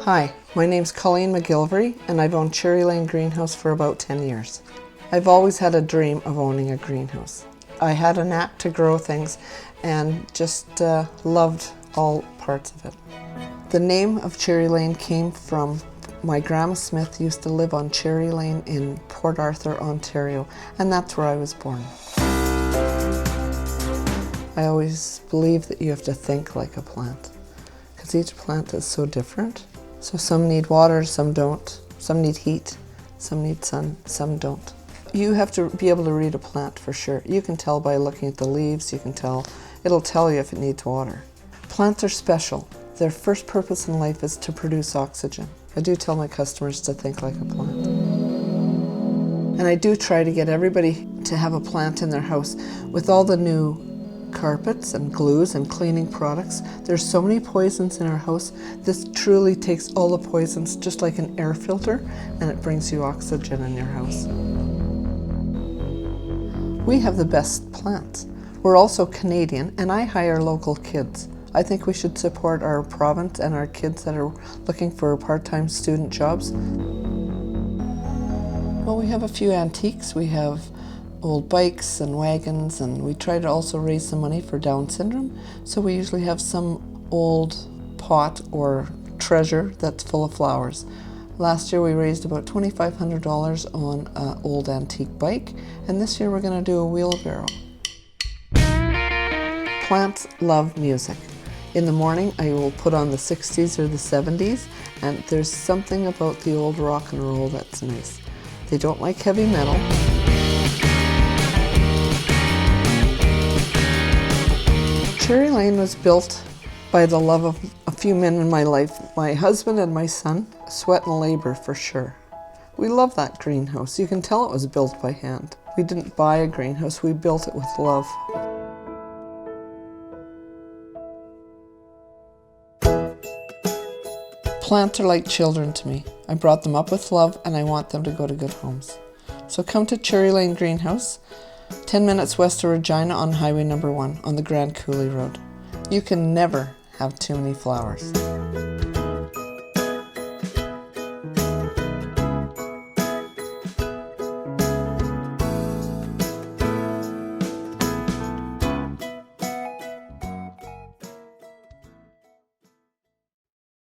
Hi, my name's Colleen McGilvery and I've owned Cherry Lane Greenhouse for about 10 years. I've always had a dream of owning a greenhouse. I had a knack to grow things and just loved all parts of it. The name of Cherry Lane came from my Grandma Smith used to live on Cherry Lane in Port Arthur, Ontario, and that's where I was born. I always believe that you have to think like a plant, because each plant is so different. So some need water, some don't. Some need heat, some need sun, some don't. You have to be able to read a plant for sure. You can tell by looking at the leaves, you can tell, it'll tell you if it needs water. Plants are special. Their first purpose in life is to produce oxygen. I do tell my customers to think like a plant. And I do try to get everybody to have a plant in their house. With all the new carpets and glues and cleaning products, there's so many poisons in our house. This truly takes all the poisons, just like an air filter, and it brings you oxygen in your house. We have the best plants. We're also Canadian, and I hire local kids. I think we should support our province and our kids that are looking for part-time student jobs. Well, we have a few antiques. We have old bikes and wagons, and we try to also raise some money for Down syndrome. So we usually have some old pot or treasure that's full of flowers. Last year we raised about $2,500 on an old antique bike, and this year we're going to do a wheelbarrow. Plants love music. In the morning I will put on the 60s or the 70s, and there's something about the old rock and roll that's nice. They don't like heavy metal. Cherry Lane was built by the love of a few men in my life, my husband and my son. Sweat and labor for sure. We love that greenhouse. You can tell it was built by hand. We didn't buy a greenhouse, we built it with love. Plants are like children to me. I brought them up with love and I want them to go to good homes. So come to Cherry Lane Greenhouse, 10 minutes west of Regina on Highway number 1 on the Grand Coulee Road. You can never have too many flowers.